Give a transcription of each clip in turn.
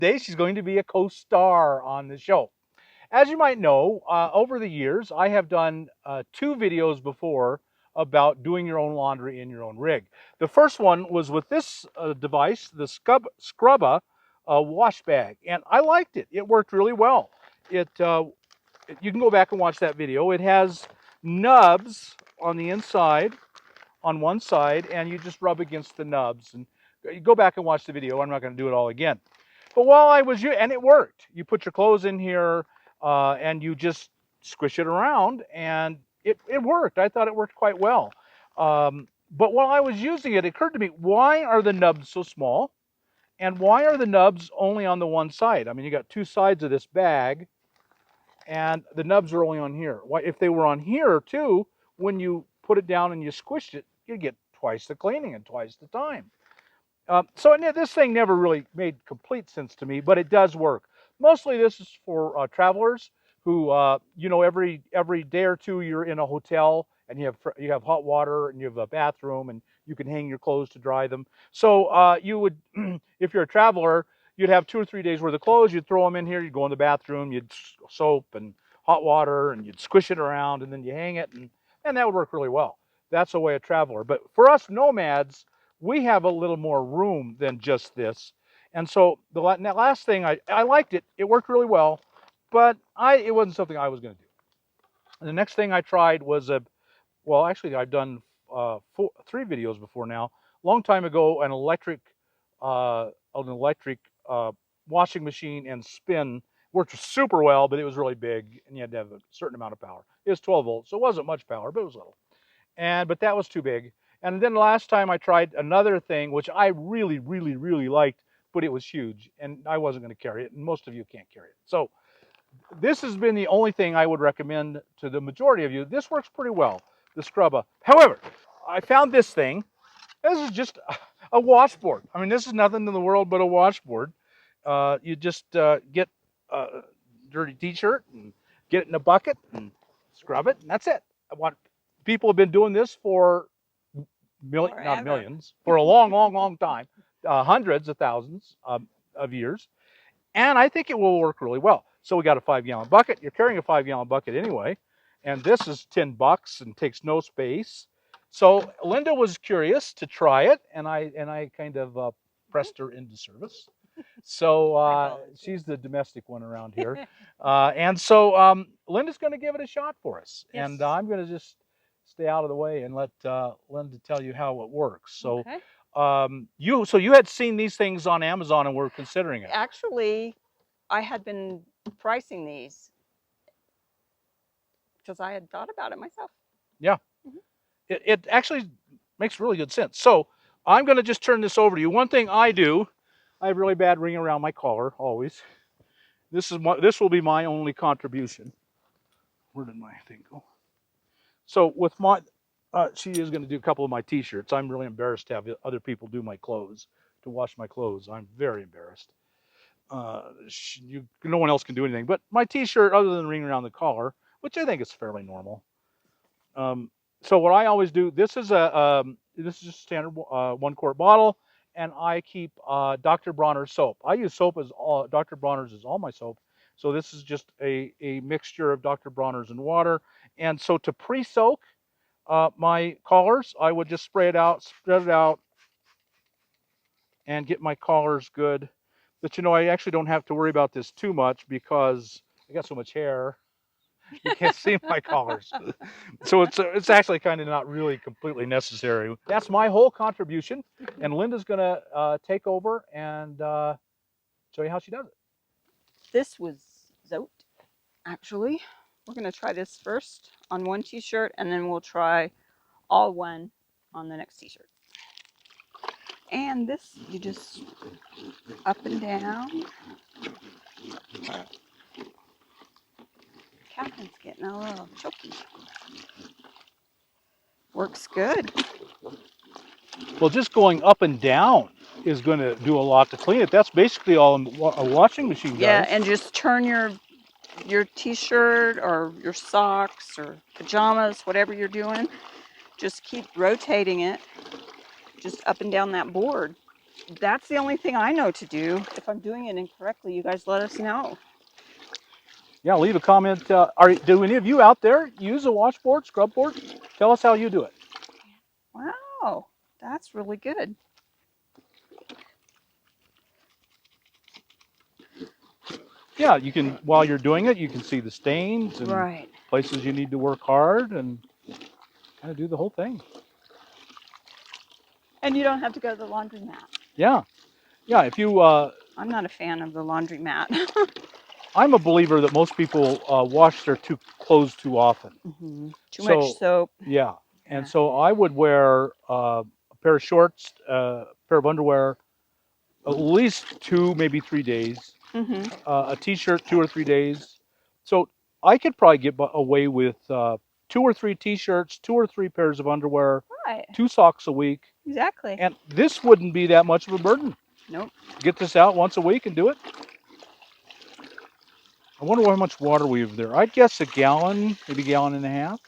Today she's going to be a co-star on the show. As you might know, over the years, I have done 2 videos before about doing your own laundry in your own rig. The first one was with this device, the Scrubba wash bag, and I liked it. It worked really well. You can go back and watch that video. It has nubs on the inside, on one side, and you just rub against the nubs. And you go back and watch the video. I'm not going to do it all again. But while I was, and it worked. You put your clothes in here, and you just squish it around, and it worked. I thought it worked quite well. But while I was using it, it occurred to me, why are the nubs so small? And why are the nubs only on the one side? I mean, you got 2 sides of this bag, and the nubs are only on here. Why, if they were on here too, when you put it down and you squish it, you get twice the cleaning and twice the time. So this thing never really made complete sense to me, but it does work. Mostly this is for travelers who, every day or two you're in a hotel and you have hot water and you have a bathroom and you can hang your clothes to dry them. So you would, if you're a traveler, you'd have 2 or 3 days worth of clothes. You'd throw them in here. You'd go in the bathroom. You'd soap and hot water and you'd squish it around and then you hang it and that would work really well. That's the way a traveler. But for us nomads, we have a little more room than just this. And so the last thing, I liked it. It worked really well, but it wasn't something I was going to do. And the next thing I tried was actually I've done 3 videos before now. Long time ago, an electric washing machine and spin worked super well, but it was really big and you had to have a certain amount of power. It was 12 volts, so it wasn't much power, but it was little. But that was too big. And then last time I tried another thing, which I really, really, really liked, but it was huge, and I wasn't going to carry it, and most of you can't carry it. So this has been the only thing I would recommend to the majority of you. This works pretty well, the Scrubba. However, I found this thing. This is just a washboard. I mean, this is nothing in the world but a washboard. You just get a dirty t-shirt and get it in a bucket and scrub it, and that's it. People have been doing this for not millions, for a long, long, long time, hundreds of thousands of years, and I think it will work really well. So we got a 5-gallon bucket. You're carrying a 5-gallon bucket anyway, and this is $10 and takes no space. So Linda was curious to try it, and I kind of pressed her into service. So she's the domestic one around here, and so Linda's going to give it a shot for us, yes. And I'm going to just stay out of the way and let Linda tell you how it works. So, okay. You had seen these things on Amazon and were considering it. Actually, I had been pricing these because I had thought about it myself. Yeah, it actually makes really good sense. So I'm going to just turn this over to you. One thing I do, I have really bad ring around my collar always. This will be my only contribution. Where did my thing go? So with she is going to do a couple of my t-shirts. I'm really embarrassed to have other people do my clothes, to wash my clothes. I'm very embarrassed. No one else can do anything. But my t-shirt, other than ring around the collar, which I think is fairly normal. So what I always do, this is just a standard 1-quart bottle, and I keep Dr. Bronner's soap. I use soap as Dr. Bronner's is all my soap. So this is just a mixture of Dr. Bronner's and water. And so to pre-soak my collars, I would just spread it out, and get my collars good. But I actually don't have to worry about this too much because I got so much hair. You can't see my collars. So it's actually kind of not really completely necessary. That's my whole contribution. And Linda's going to take over and show you how she does it. This was Zote, actually. We're going to try this first on one t-shirt, and then we'll try all one on the next t-shirt. And this, you just up and down. Catherine's getting a little choky. Works good. Well, just going up and down is going to do a lot to clean it. That's basically all a washing machine does. Yeah, and just turn your t-shirt or your socks or pajamas, whatever you're doing, just keep rotating it just up and down that board. that's the only thing I know to do. If I'm doing it incorrectly, you guys let us know. Yeah, leave a comment. Do any of you out there use a washboard, scrub board? Tell us how you do it. Wow, that's really good. Yeah, you can, while you're doing it, you can see the stains and Right. places you need to work hard and kind of do the whole thing. And you don't have to go to the laundromat. Yeah. Yeah, if you, I'm not a fan of the laundromat. I'm a believer that most people wash their clothes too often. Too much So, soap. yeah. And Yeah. so I would wear a pair of shorts, a pair of underwear, at least 2, maybe 3 days, a t-shirt 2 or 3 days. So I could probably get away with 2 or 3 t-shirts, 2 or 3 pairs of underwear, Right. 2 socks a week, Exactly. and this wouldn't be that much of a burden. Nope. Get this out once a week and do it. I wonder how much water we have there. I'd guess a gallon, maybe a gallon and a half.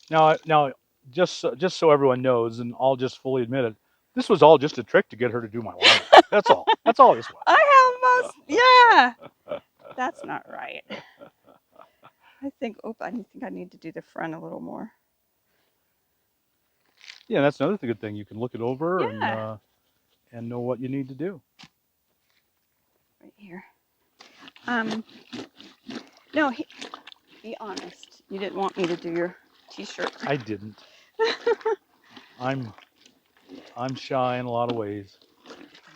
Now, just so everyone knows, and I'll just fully admit it, this was all just a trick to get her to do my laundry. That's all. That's all this was. I have most. Yeah. That's not right. I think I need to do the front a little more. Yeah, that's another good thing. You can look it over Yeah. and know what you need to do. Right here. No, be honest. You didn't want me to do your t-shirt. I didn't. I'm shy in a lot of ways.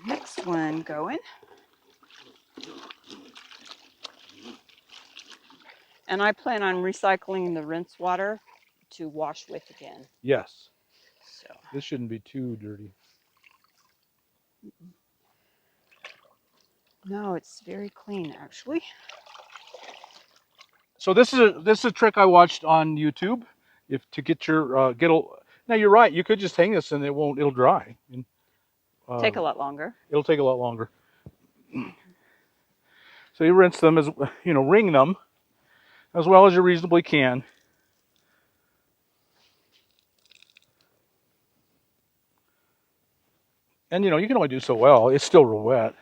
Next one going. And I plan on recycling the rinse water to wash with again. Yes. So This shouldn't be too dirty. no, it's very clean actually. So this is a trick I watched on YouTube. If to get your now you're right. You could just hang this and it'll dry. And, Take a lot longer. It'll take a lot longer. So you rinse them wring them as well as you reasonably can. And you can only do so well. It's still real wet.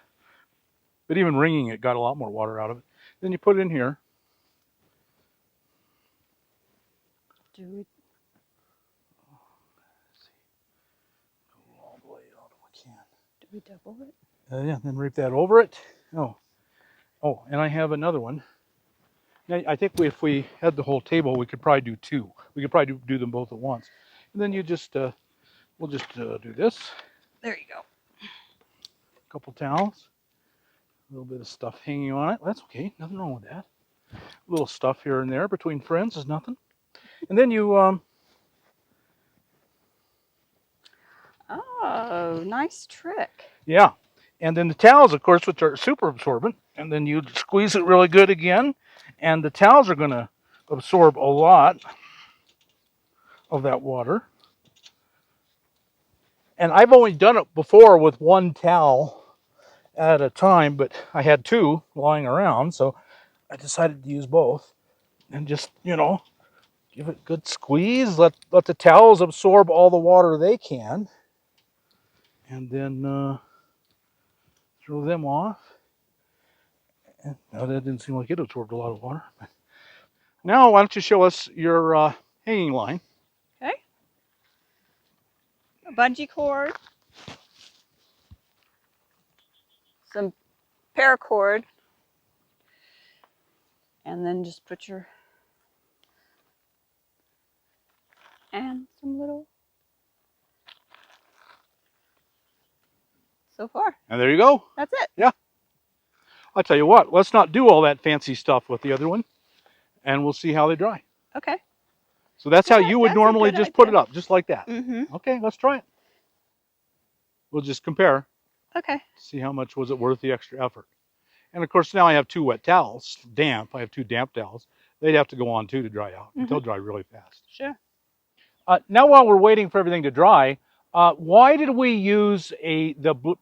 But even wringing it got a lot more water out of it. Then you put it in here. Do we? All the way out if we can. Do we double it? Yeah, then drape that over it. Oh, and I have another one. Now, I think if we had the whole table, we could probably do 2. We could probably do them both at once. And then you just, we'll just do this. There you go. A couple towels. A little bit of stuff hanging on it. That's okay. Nothing wrong with that. A little stuff here and there between friends is nothing. And then you, Oh, nice trick. yeah. And then the towels, of course, which are super absorbent. And then you squeeze it really good again. And the towels are going to absorb a lot of that water. And I've only done it before with one towel at a time, but I had 2 lying around, so I decided to use both. And just, give it a good squeeze. Let the towels absorb all the water they can. And then throw them off. And, no, that didn't seem like it absorbed a lot of water. Now, why don't you show us your hanging line? Okay. A bungee cord. Some paracord. And then just put your, and some little, so far. And there you go. That's it. Yeah. I'll tell you what, let's not do all that fancy stuff with the other one, and we'll see how they dry. Okay. So that's how you would That's a normally good just put idea. it up, just like that. Mm-hmm. Okay, let's try it. We'll just compare, Okay. see how much was it worth the extra effort. And of course, now I have 2 wet towels, damp. I have 2 damp towels. They'd have to go on too to dry out. But they'll dry really fast. Sure. Now, while we're waiting for everything to dry, why did we use the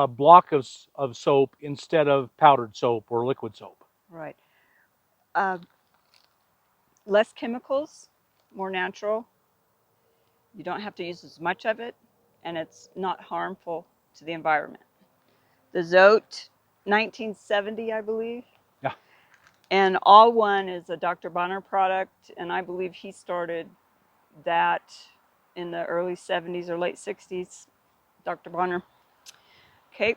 block of soap instead of powdered soap or liquid soap? Right. Less chemicals, more natural. You don't have to use as much of it, and it's not harmful to the environment. The Zote, 1970, I believe. Yeah. And All One is a Dr. Bonner product, and I believe he started that in the early 70s or late 60s, Dr. Bonner. Okay.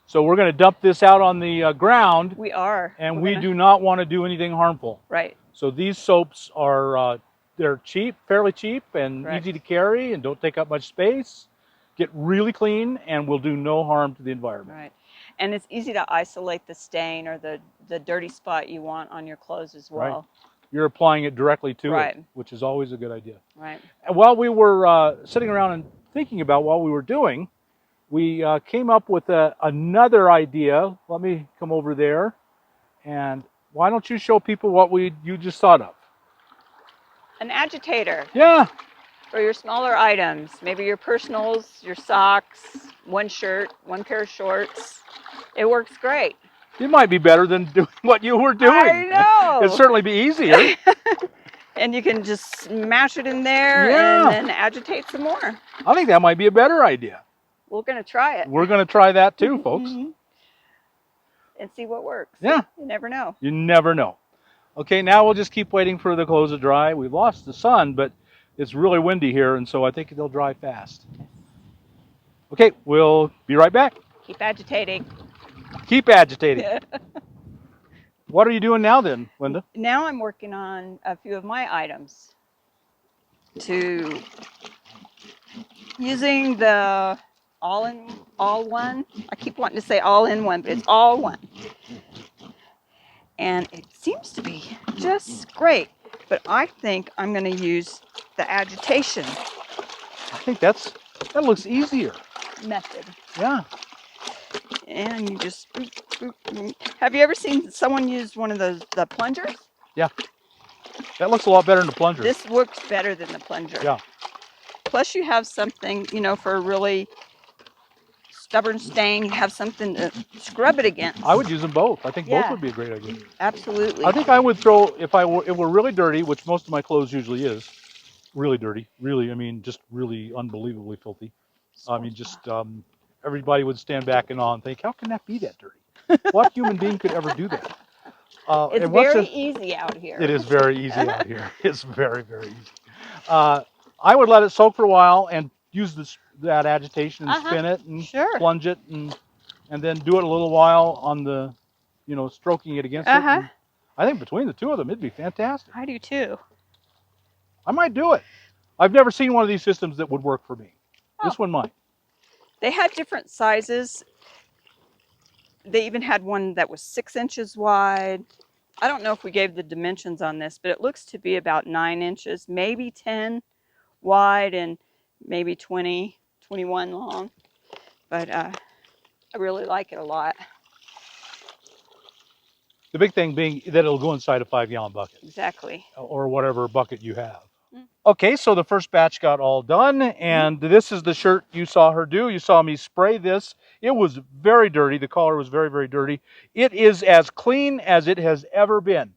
So we're going to dump this out on the ground. We are. And we do not want to do anything harmful. Right. So these soaps are, they're cheap, fairly cheap, and Correct. easy to carry and don't take up much space. Get really clean and will do no harm to the environment. Right. And it's easy to isolate the stain or the dirty spot you want on your clothes as well. Right. You're applying it directly to right. it, which is always a good idea. Right. And while we were sitting around and thinking about what we were doing, we came up with another idea. Let me come over there. And why don't you show people what you just thought of? An agitator. Yeah. For your smaller items, maybe your personals, your socks, one shirt, one pair of shorts. It works great. It might be better than doing what you were doing. I know. It'd certainly be easier. And you can just smash it in there Yeah. and then agitate some more. I think that might be a better idea. We're going to try it. We're going to try that too, folks. And see what works. Yeah. You never know. You never know. Okay, now we'll just keep waiting for the clothes to dry. We've lost the sun, but it's really windy here, and so I think they'll dry fast. Okay, we'll be right back. Keep agitating. Keep agitating. What are you doing now then, Linda? Now I'm working on a few of my items to using the all one. I keep wanting to say all in one, but it's all one. And it seems to be just great. But I think I'm going to use the agitation I think that looks easier. method. Yeah. And you just boop, boop, boop. Have you ever seen someone use one of the plungers? Yeah. That looks a lot better than the plunger. This works better than the plunger. Yeah. Plus you have something, for a really stubborn stain, you have something to scrub it against. I would use them both. I think both would be a great idea. Absolutely. I think I would throw, if it were really dirty, which most of my clothes usually is, really dirty, really, I mean, just really unbelievably filthy. I mean, just everybody would stand back in awe and think, how can that be that dirty? What human being could ever do that? It's very easy out here. It is very easy out here. It's very, very easy. I would let it soak for a while and use that agitation and spin it and plunge it and then do it a little while on the, stroking it against it. And I think between the two of them, it'd be fantastic. I do too. I might do it. I've never seen one of these systems that would work for me. This one might. They had different sizes. They even had one that was 6 inches wide. I don't know if we gave the dimensions on this, but it looks to be about 9 inches, maybe 10 wide and maybe 20, 21 long. But I really like it a lot. The big thing being that it'll go inside a 5-gallon bucket. Exactly. Or whatever bucket you have. Okay, so the first batch got all done, and this is the shirt you saw her do. You saw me spray this. It was very dirty. The collar was very, very dirty. It is as clean as it has ever been.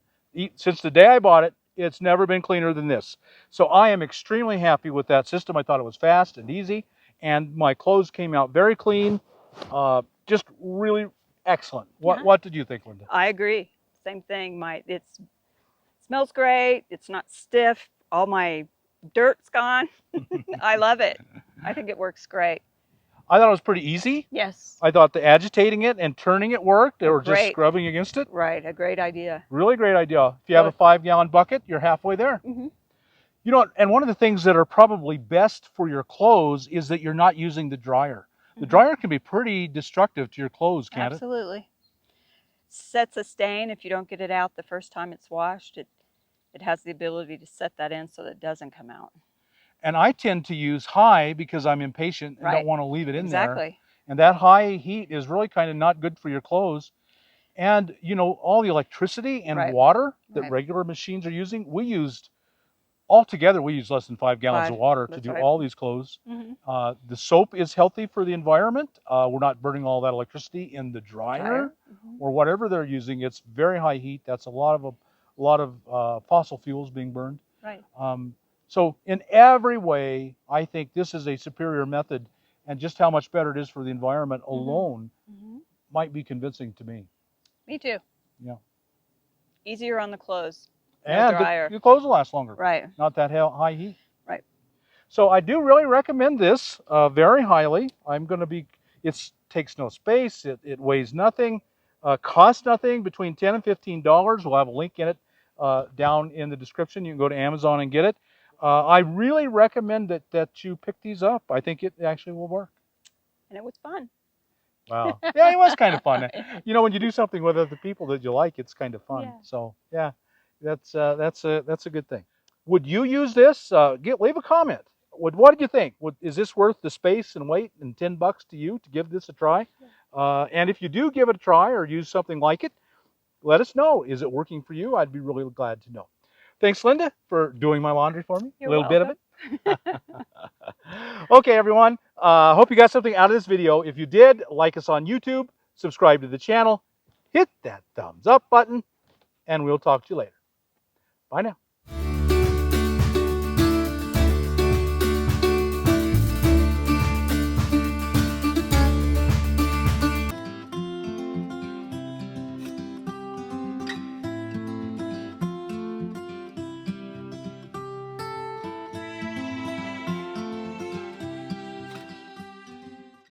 Since the day I bought it, it's never been cleaner than this. So I am extremely happy with that system. I thought it was fast and easy, and my clothes came out very clean. Just really excellent. What did you think, Linda? I agree. Same thing. It smells great. It's not stiff. All my dirt's gone. I love it. I think it works great. I thought it was pretty easy. Yes. I thought the agitating it and turning it worked, or just scrubbing against it. Right, a great idea. Really great idea. If you have a 5-gallon bucket, you're halfway there. And one of the things that are probably best for your clothes is that you're not using the dryer. The dryer can be pretty destructive to your clothes, can't it? Absolutely. Sets a stain if you don't get it out the first time it's washed. It has the ability to set that in so that it doesn't come out. And I tend to use high because I'm impatient and don't want to leave it in there. Exactly. And that high heat is really kind of not good for your clothes. And, all the electricity and water that regular machines are using, altogether, we use less than 5 gallons of water to do all these clothes. The soap is healthy for the environment. We're not burning all that electricity in the dryer or whatever they're using. It's very high heat. That's a lot of fossil fuels being burned. Right. So in every way, I think this is a superior method. and just how much better it is for the environment Mm-hmm. alone Mm-hmm. might be convincing to me. Me too. Yeah. Easier on the clothes. No And drier. your clothes will last longer. Right. Not that high heat. Right. So I do really recommend this very highly. I'm going to be, it takes no space. It weighs nothing, costs nothing, between $10 and $15. We'll have a link in it down in the description. You can go to Amazon and get it. I really recommend that you pick these up. I think it actually will work. And it was fun. Wow. Yeah, it was kind of fun. You know, when you do something with other people that you like, it's kind of fun. Yeah. So yeah, that's a good thing. Would you use this? Leave a comment. What did you think? Is this worth the space and weight and $10 to you to give this a try? And if you do give it a try or use something like it, let us know. Is it working for you? I'd be really glad to know. Thanks, Linda, for doing my laundry for me. You're a little welcome. bit of it. Okay, everyone. Hope you got something out of this video. If you did, like us on YouTube, subscribe to the channel, hit that thumbs up button, and we'll talk to you later. Bye now.